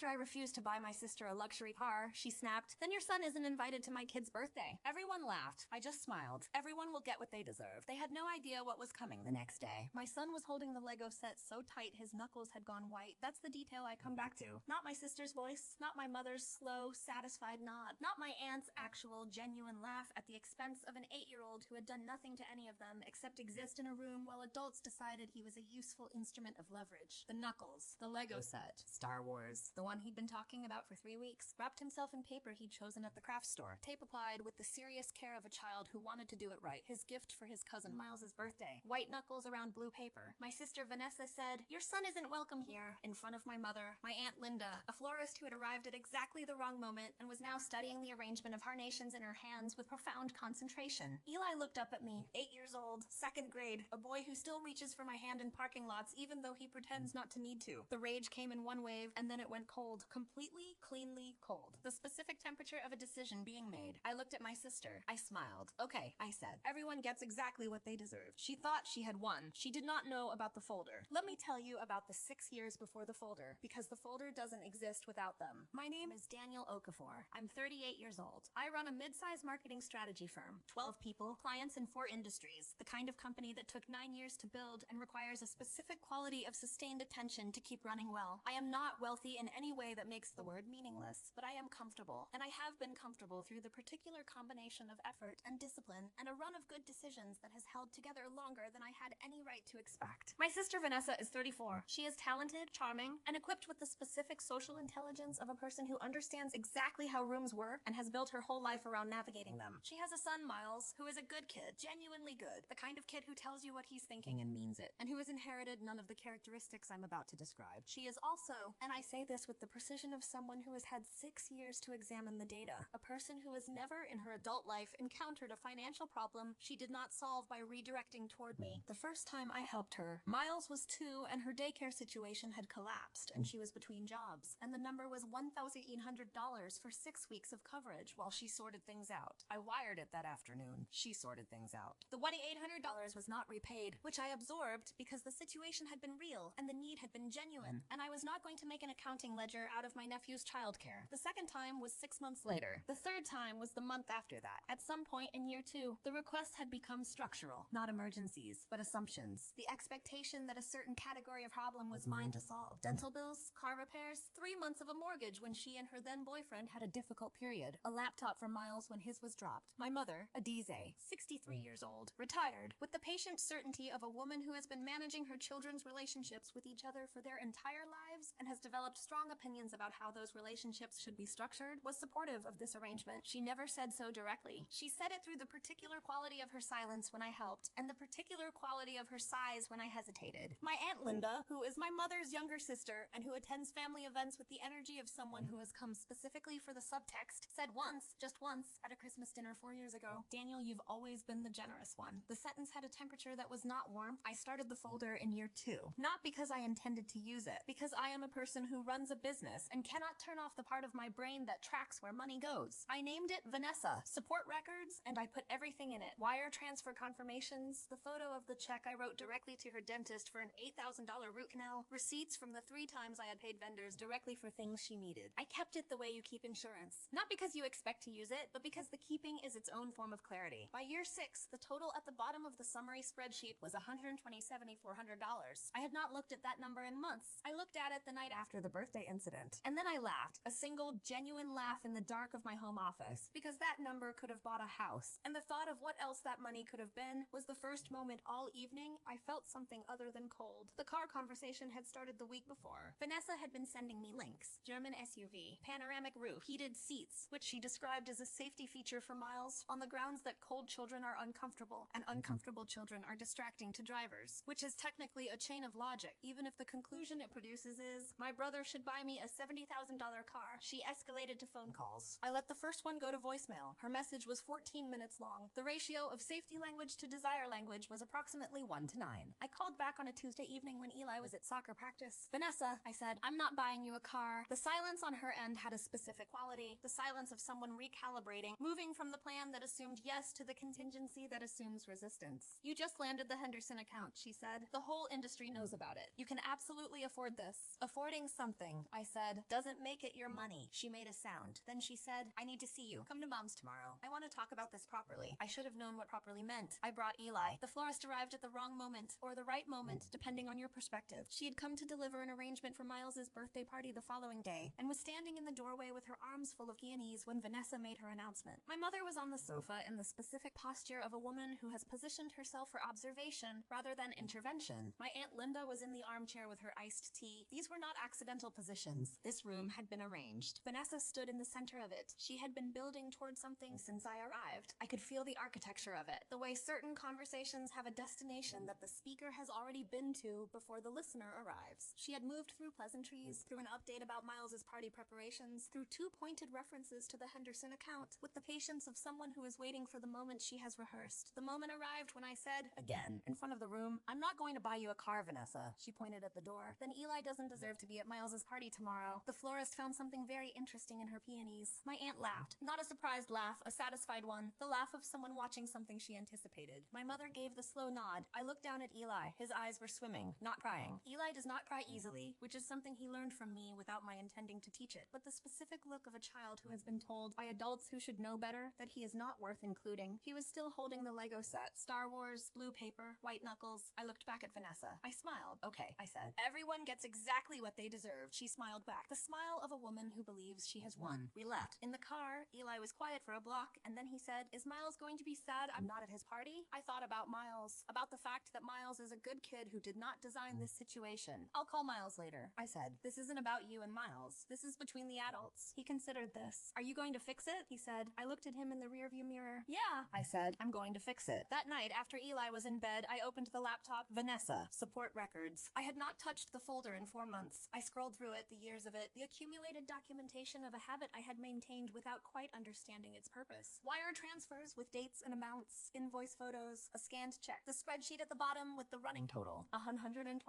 After I refused to buy my sister a luxury car, she snapped, "Then your son isn't invited to my kid's birthday." Everyone laughed. I just smiled. Everyone will get what they deserve. They had no idea what was coming the next day. My son was holding the Lego set so tight his knuckles had gone white. That's the detail I come back to. Not my sister's voice, not my mother's slow, satisfied nod, not my aunt's actual, genuine laugh at the expense of an 8-year-old who had done nothing to any of them except exist in a room while adults decided he was a useful instrument of leverage. The knuckles, the Lego set, Star Wars, the one he'd been talking about for 3 weeks, wrapped himself in paper he'd chosen at the craft store, tape applied with the serious care of a child who wanted to do it right, his gift for his cousin Miles's birthday. White knuckles around blue paper. My sister Vanessa said, "Your son isn't welcome here," in front of my mother, my Aunt Linda, a florist who had arrived at exactly the wrong moment and was now studying the arrangement of carnations in her hands with profound concentration. Eli looked up at me, 8 years old, 2nd grade, a boy who still reaches for my hand in parking lots even though he pretends not to need to. The rage came in one wave and then it went cold, completely, cleanly cold. The specific temperature of a decision being made. I looked at my sister. I smiled. "Okay," I said. "Everyone gets exactly what they deserved." She thought she had won. She did not know about the folder. Let me tell you about the 6 years before the folder, because the folder doesn't exist without them. My name is Daniel Okafor. I'm 38 years old. I run a mid-size marketing strategy firm. 12 people, clients in 4 industries, the kind of company that took 9 years to build and requires a specific quality of sustained attention to keep running well. I am not wealthy in any way that makes the word meaningless, but I am comfortable, and I have been comfortable through the particular combination of effort and discipline and a run of good decisions that has held together longer than I had any right to expect. My sister Vanessa is 34. She is talented, charming, and equipped with the specific social intelligence of a person who understands exactly how rooms work and has built her whole life around navigating them. She has a son, Miles, who is a good kid, genuinely good, the kind of kid who tells you what he's thinking and means it, and who has inherited none of the characteristics I'm about to describe. She is also, and I say this with the precision of someone who has had 6 years to examine the data, a person who has never in her adult life encountered a financial problem she did not solve by redirecting toward me. The first time I helped her, Miles was 2 and her daycare situation had collapsed and she was between jobs, and the number was $1,800 for 6 weeks of coverage while she sorted things out. I wired it that afternoon. She sorted things out. The $1,800 was not repaid, which I absorbed because the situation had been real and the need had been genuine, and I was not going to make an accounting ledger out of my nephew's childcare. The second time was 6 months later. The third time was the month after that. At some point in year 2, the requests had become structural, not emergencies, but assumptions. The expectation that a certain category of problem was mine to solve. Dental bills, car repairs, 3 months of a mortgage when she and her then boyfriend had a difficult period, a laptop for Miles when his was dropped. My mother, Adize, 63 years old, retired, with the patient certainty of a woman who has been managing her children's relationships with each other for their entire lives and has developed strong opinions about how those relationships should be structured, was supportive of this arrangement. She never said so directly. She said it through the particular quality of her silence when I helped, and the particular quality of her sighs when I hesitated. My Aunt Linda, who is my mother's younger sister and who attends family events with the energy of someone who has come specifically for the subtext, said once, just once, at a Christmas dinner 4 years ago, "Daniel, you've always been the generous one." The sentence had a temperature that was not warm. I started the folder in year 2. Not because I intended to use it, because I am a person who runs a business and cannot turn off the part of my brain that tracks where money goes. I named it Vanessa, support records, and I put everything in it. Wire transfer confirmations, the photo of the check I wrote directly to her dentist for an $8,000 root canal, receipts from the 3 times I had paid vendors directly for things she needed. I kept it the way you keep insurance. Not because you expect to use it, but because the keeping is its own form of clarity. By year 6, the total at the bottom of the summary spreadsheet was $127,400. I had not looked at that number in months. I looked at it the night after the birthday incident. And then I laughed, a single, genuine laugh in the dark of my home office, because that number could have bought a house. And the thought of what else that money could have been was the first moment all evening I felt something other than cold. The car conversation had started the week before. Vanessa had been sending me links. German SUV, panoramic roof, heated seats, which she described as a safety feature for Miles, on the grounds that cold children are uncomfortable and uncomfortable children are distracting to drivers, which is technically a chain of logic, even if the conclusion it produces is, my brother should buy me a $70,000 car. She escalated to phone calls. I let the first one go to voicemail. Her message was 14 minutes long. The ratio of safety language to desire language was approximately 1 to 9. I called back on a Tuesday evening when Eli was at soccer practice. "Vanessa," I said, "I'm not buying you a car." The silence on her end had a specific quality, the silence of someone recalibrating, moving from the plan that assumed yes to the contingency that assumes resistance. "You just landed the Henderson account," she said. "The whole industry knows about it. You can absolutely afford this." Affording something, I said, doesn't make it your money. She made a sound. Then she said, I need to see you. Come to Mom's tomorrow. I want to talk about this properly. I should have known what properly meant. I brought Eli. The florist arrived at the wrong moment, or the right moment, depending on your perspective. She had come to deliver an arrangement for Miles's birthday party the following day, and was standing in the doorway with her arms full of peonies when Vanessa made her announcement. My mother was on the sofa in the specific posture of a woman who has positioned herself for observation rather than intervention. My Aunt Linda was in the armchair with her iced tea. These were not accidental positions. This room had been arranged. Vanessa stood in the center of it. She had been building towards something since I arrived. I could feel the architecture of it, the way certain conversations have a destination that the speaker has already been to before the listener arrives. She had moved through pleasantries, through an update about Miles's party preparations, through two pointed references to the Henderson account, with the patience of someone who is waiting for the moment she has rehearsed. The moment arrived when I said, again, in front of the room, I'm not going to buy you a car, Vanessa. She pointed at the door. Then Eli doesn't deserve to be at Miles's party tomorrow. The florist found something very interesting in her peonies. My aunt laughed. Not a surprised laugh, a satisfied one. The laugh of someone watching something she anticipated. My mother gave the slow nod. I looked down at Eli. His eyes were swimming, not crying. Eli does not cry easily, which is something he learned from me without my intending to teach it. But the specific look of a child who has been told by adults who should know better that he is not worth including. He was still holding the Lego set. Star Wars, blue paper, white knuckles. I looked back at Vanessa. I smiled. Okay, I said. Everyone gets exactly what they deserve. She smiled back. The smile of a woman who believes she has won. We left. In the car, Eli was quiet for a block, and then he said, is Miles going to be sad I'm not at his party? I thought about Miles. About the fact that Miles is a good kid who did not design this situation. I'll call Miles later. I said, this isn't about you and Miles. This is between the adults. He considered this. Are you going to fix it? He said. I looked at him in the rearview mirror. Yeah, I said. I'm going to fix it. That night, after Eli was in bed, I opened the laptop. Vanessa. Support records. I had not touched the folder in 4 months. I scrolled through it, the years of it, the accumulated documentation of a habit I had maintained without quite understanding its purpose. Wire transfers with dates and amounts, invoice photos, a scanned check, the spreadsheet at the bottom with the running total, $127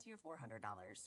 to $400.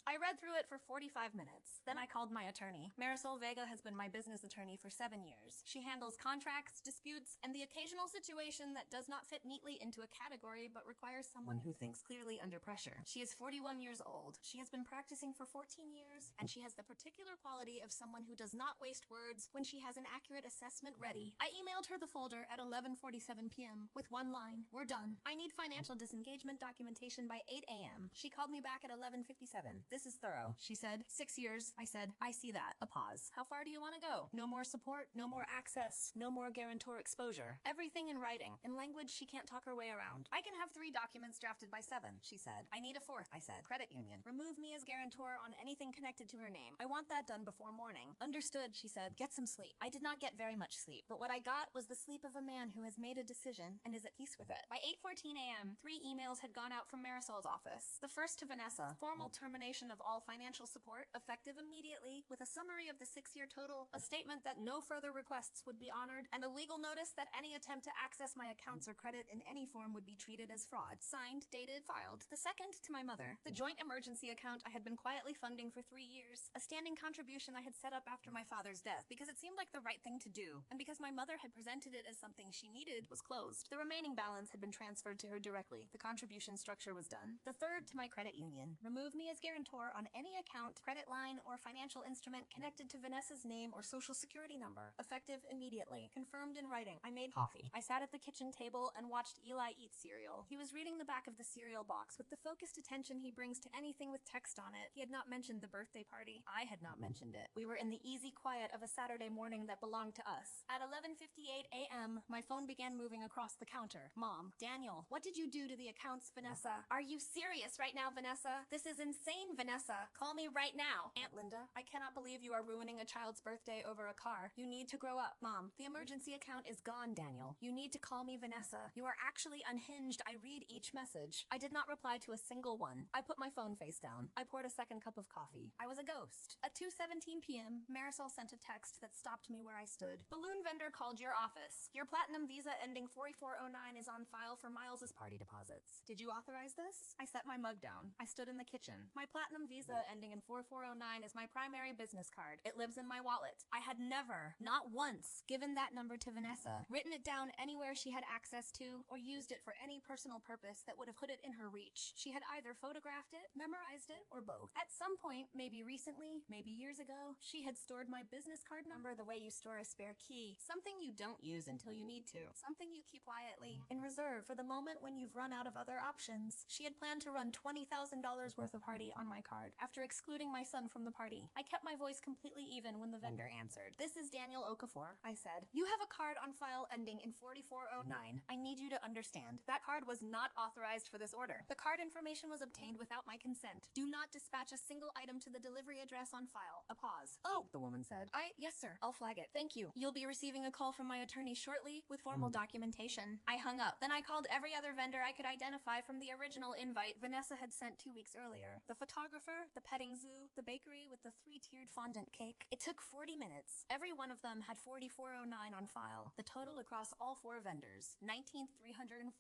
I read through it for 45 minutes. Then I called my attorney. Marisol Vega has been my business attorney for 7 years. She handles contracts, disputes, and the occasional situation that does not fit neatly into a category but requires someone who thinks clearly under pressure. She is 41 years old. She has been practicing for 14 years, and she has the particular quality of someone who does not waste words when she has an accurate assessment ready. I emailed her the folder at 11:47 p.m. with one line, we're done. I need financial disengagement documentation by 8 a.m. She called me back at 11:57. This is thorough. She said, 6 years. I said, I see that. A pause. How far do you want to go? No more support, no more access, no more guarantor exposure. Everything in writing, in language she can't talk her way around. I can have 3 documents drafted by 7, she said. I need a 4th, I said. Credit union. Remove me as guarantor on anything connected to her name. I want that done before morning. Understood, she said. Get some sleep. I did not get very much sleep, but what I got was the sleep of a man who has made a decision and is at peace with it. By 8:14 a.m., 3 emails had gone out from Marisol's office. The first to Vanessa, formal termination of all financial support, effective immediately, with a summary of the 6-year total, a statement that no further requests would be honored, and a legal notice that any attempt to access my accounts or credit in any form would be treated as fraud. Signed, dated, filed. The second to my mother, the joint emergency account I had been quietly funding for 3 years, a standing contribution I had set up after my father's death because it seemed like the right thing to do, and because my mother had presented it as something she needed, was closed. The remaining balance had been transferred to her directly. The contribution structure was done. The third to my credit union. Remove me as guarantor on any account, credit line, or financial instrument connected to Vanessa's name or social security number. Effective immediately. Confirmed in writing. I made coffee. I sat at the kitchen table and watched Eli eat cereal. He was reading the back of the cereal box with the focused attention he brings to anything with text on it. He had not mentioned the birthday party. I had not mentioned it. We were in the easy quiet of a Saturday morning that belonged to us. At 11:58 a.m., my phone began moving across the counter. Mom, Daniel, what did you do to the accounts, Vanessa? Are you serious right now, Vanessa? This is insane, Vanessa. Call me right now. Aunt Linda, I cannot believe you are ruining a child's birthday over a car. You need to grow up. Mom, the emergency account is gone, Daniel. You need to call me Vanessa. You are actually unhinged. I read each message. I did not reply to a single one. I put my phone face down. I poured a second cup of coffee. I was a ghost. At 2:17 p.m., Marisol sent a text that stopped me where I stood. Balloon vendor called your office. Your platinum visa ending 4409 is on file for Miles's party deposits. Did you authorize this? I set my mug down. I stood in the kitchen. My platinum visa ending in 4409 is my primary business card. It lives in my wallet. I had never, not once, given that number to Vanessa, written it down anywhere she had access to, or used it for any personal purpose that would have put it in her reach. She had either photographed it, memorized it, or both. At some point, maybe recently, maybe years ago, she had stored my business card number the way you store a spare key. Something you don't use until you need to. Something you keep quietly, in reserve for the moment when you've run out of other options. She had planned to run $20,000 worth of party on my card, after excluding my son from the party. I kept my voice completely even when the vendor answered. This is Daniel Okafor, I said. You have a card on file ending in 4409. I need you to understand. That card was not authorized for this order. The card information was obtained without my consent. Do not dispatch a single item to the delivery address on file. A pause. Oh, the woman said. Yes sir, I'll flag it. Thank you. You'll be receiving a call from my attorney shortly with formal documentation. I hung up. Then I called every other vendor I could identify from the original invite Vanessa had sent 2 weeks earlier. The photographer, the petting zoo, the bakery with the 3-tiered fondant cake. It took 40 minutes. Every one of them had 4409 on file. The total across all 4 vendors, $1,340.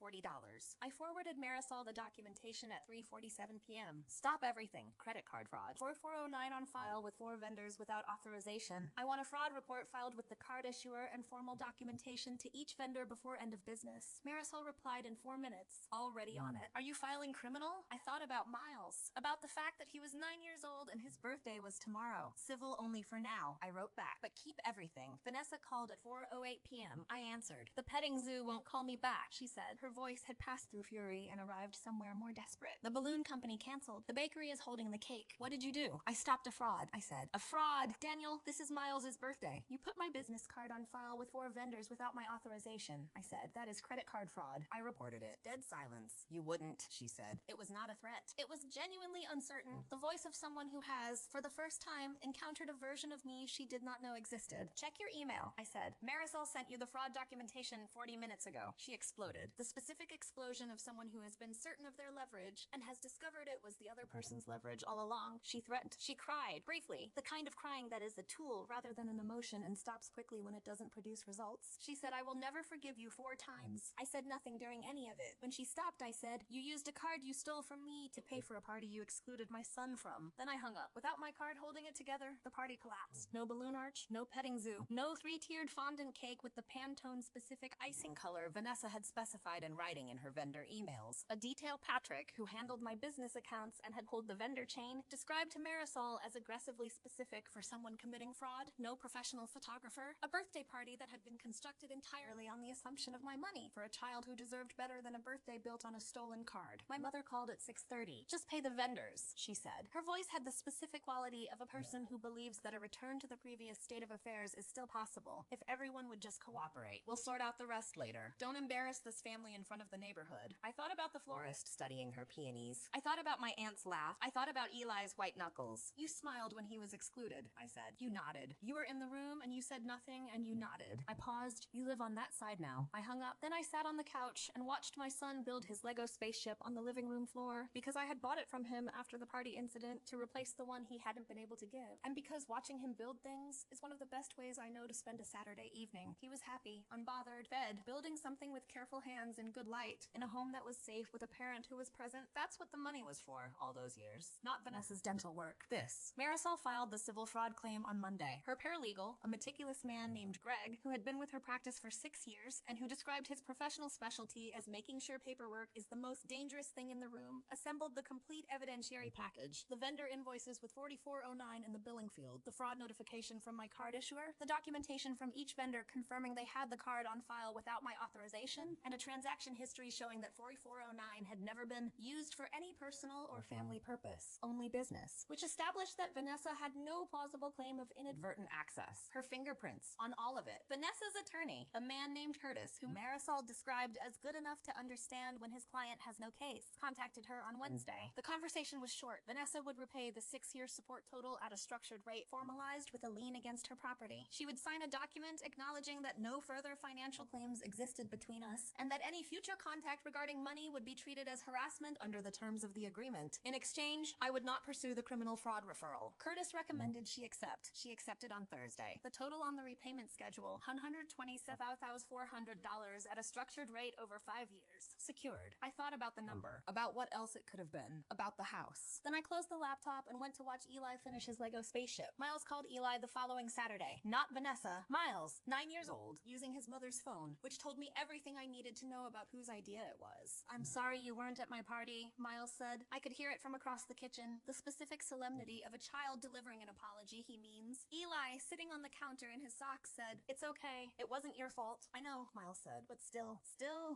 I forwarded Marisol the documentation at 3:47 p.m. Stop everything. Credit card fraud. 4409 on file with 4 vendors without authorization. I want a fraud report filed with the card issuer and formal documentation to each vendor before end of business. Marisol replied in 4 minutes. Already on it. Are you filing criminal? I thought about Miles. About the fact that he was 9 years old and his birthday was tomorrow. Civil only for now. I wrote back. But keep everything. Vanessa called at 4:08 p.m. I answered. The petting zoo won't call me back, she said. Her voice had passed through fury and arrived somewhere more desperate. The balloon company canceled. The bakery is holding the cake. What did you do? I stopped a fraud, I said. A fraud? Daniel, this is Miles's birthday. You put my business card on file with 4 vendors without my authorization, I said. That is credit card fraud. I reported it. Dead silence. You wouldn't, she said. It was not a threat. It was genuinely uncertain. The voice of someone who has, for the first time, encountered a version of me she did not know existed. Check your email, I said. Marisol sent you the fraud documentation 40 minutes ago. She exploded. The specific explosion of someone who has been certain of their leverage and has discovered it was the other person's leverage all along. She threatened. She cried, briefly. The kind of crying that is a tool rather than an emotion and stops quickly when it doesn't produce results. She said, I will never forgive you 4 times. I said nothing during any of it. When she stopped, I said, you used a card you stole from me to pay for a party you excluded my son from. Then I hung up. Without my card holding it together, the party collapsed. No balloon arch, no petting zoo, no 3-tiered fondant cake with the Pantone specific icing color Vanessa had specified in writing in her vendor emails. A detail Patrick, who handled my business accounts and had pulled the vendor chain, described to Marisol as aggressively specific for someone committing fraud. No professional photographer. A birthday party that had been constructed entirely on the assumption of my money for a child who deserved better than a birthday built on a stolen card. My mother called at 6:30. Just pay the vendors, she said. Her voice had the specific quality of a person who believes that a return to the previous state of affairs is still possible if everyone would just cooperate. We'll sort out the rest later. Don't embarrass this family in front of the neighborhood. I thought about the florist studying her peonies. I thought about my aunt's laugh. I thought about Eli's white knuckles. You smiled when he was excluded, I said. You nodded. You were in the room and you said nothing and you nodded. I paused. You live on that side now. I hung up. Then I sat on the couch and watched my son build his Lego spaceship on the living room floor because I had bought it from him after the party incident to replace the one he hadn't been able to give. And because watching him build things is one of the best ways I know to spend a Saturday evening. He was happy, unbothered, fed, building something with careful hands and good light in a home that was safe with a parent who was present. That's what the money was for all those years. Not Vanessa's dental work. This. Marisol filed the civil fraud claim on Monday. Her paralegal, a meticulous man named Greg, who had been with her practice for 6 years and who described his professional specialty as making sure paperwork is the most dangerous thing in the room, assembled the complete evidentiary package. The vendor invoices with 4409 in the billing field, the fraud notification from my card issuer, the documentation from each vendor confirming they had the card on file without my authorization, and a transaction history showing that 4409 had never been used for any personal or family purpose, only business, which established that Vanessa had no plausible claim of inadvertent access. Her fingerprints on all of it. Vanessa's attorney, a man named Curtis, whom Marisol described as good enough to understand when his client has no case, contacted her on Wednesday. The conversation was short. Vanessa would repay the 6-year support total at a structured rate formalized with a lien against her property. She would sign a document acknowledging that no further financial claims existed between us, and that any future contact regarding money would be treated as harassment under the terms of the agreement. In exchange, I would not pursue the criminal fraud referral. Curtis Curtis recommended she accept. She accepted on Thursday. The total on the repayment schedule, $127,400 at a structured rate over 5 years. Secured. I thought about the number, about what else it could have been, about the house. Then I closed the laptop and went to watch Eli finish his Lego spaceship. Miles called Eli the following Saturday. Not Vanessa. Miles, 9 years old, using his mother's phone, which told me everything I needed to know about whose idea it was. I'm sorry you weren't at my party, Miles said. I could hear it from across the kitchen. The specific solemnity of a child delivering an apology, he means. Eli, sitting on the counter in his socks, said, "It's okay. It wasn't your fault." I know, Miles said, but still,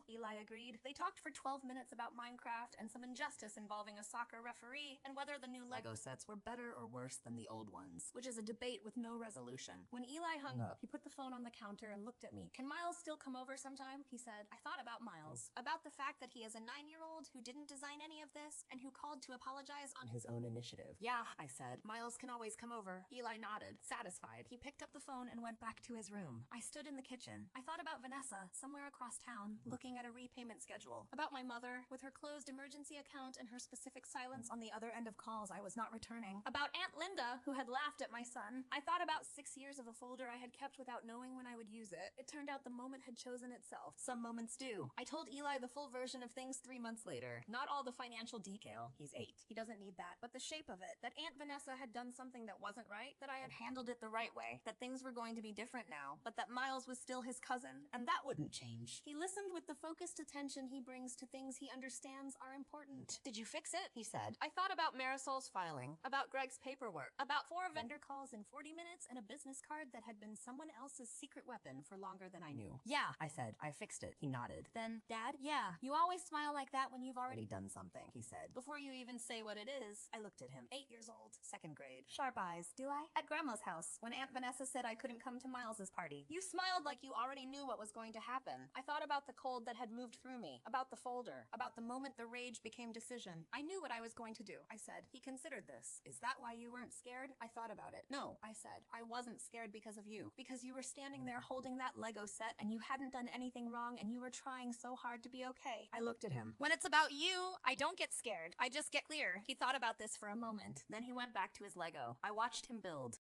Eli agreed. They talked for 12 minutes about Minecraft and some injustice involving a soccer referee and whether the new Lego sets were better or worse than the old ones, which is a debate with no resolution. When Eli hung up, he put the phone on the counter and looked at me. "Can Miles still come over sometime?" he said. I thought about Miles, about the fact that he is a 9-year-old who didn't design any of this and who called to apologize on his own initiative. "Yeah," I said. "Miles can always come over." Eli nodded, satisfied. He picked up the phone and went back to his room. I stood in the kitchen. I thought about Vanessa, somewhere across town, looking at a repayment schedule. About my mother, with her closed emergency account and her specific silence on the other end of calls I was not returning. About Aunt Linda, who had laughed at my son. I thought about 6 years of a folder I had kept without knowing when I would use it. It turned out the moment had chosen itself. Some moments do. I told Eli the full version of things 3 months later. Not all the financial detail. He's 8. He doesn't need that. But the shape of it. That Aunt Vanessa had done something that wasn't right. That I had handled it the right way. That things were going to be different now. But that Miles was still his cousin. And that wouldn't change. He listened with the focused attention he brings to things he understands are important. "Did you fix it?" he said. I thought about Marisol's filing. About Greg's paperwork. About 4 vendor calls in 40 minutes and a business card that had been someone else's secret weapon for longer than I knew. "Yeah," I said. "I fixed it." He nodded. Then, "Dad, yeah, you always smile like that when you've already done something," he said. "Before you even say what it is." I looked at him. 8 years old, 2nd grade. Sharp eyes. "Do I?" "At Grandma's house, when Aunt Vanessa said I couldn't come to Miles's party. You smiled like you already knew what was going to happen." I thought about the cold that had moved through me. About the folder. About the moment the rage became decision. I knew what I was going to do. I said, "He considered this. Is that why you weren't scared?" I thought about it. "No," I said. "I wasn't scared because of you. Because you were standing there holding that Lego set and you hadn't done anything wrong and you were trying so hard to be okay." I looked at him. "When it's about you, I don't get scared. I just get clear." He thought about this for a moment. Then he went back to his Lego. I watched him build.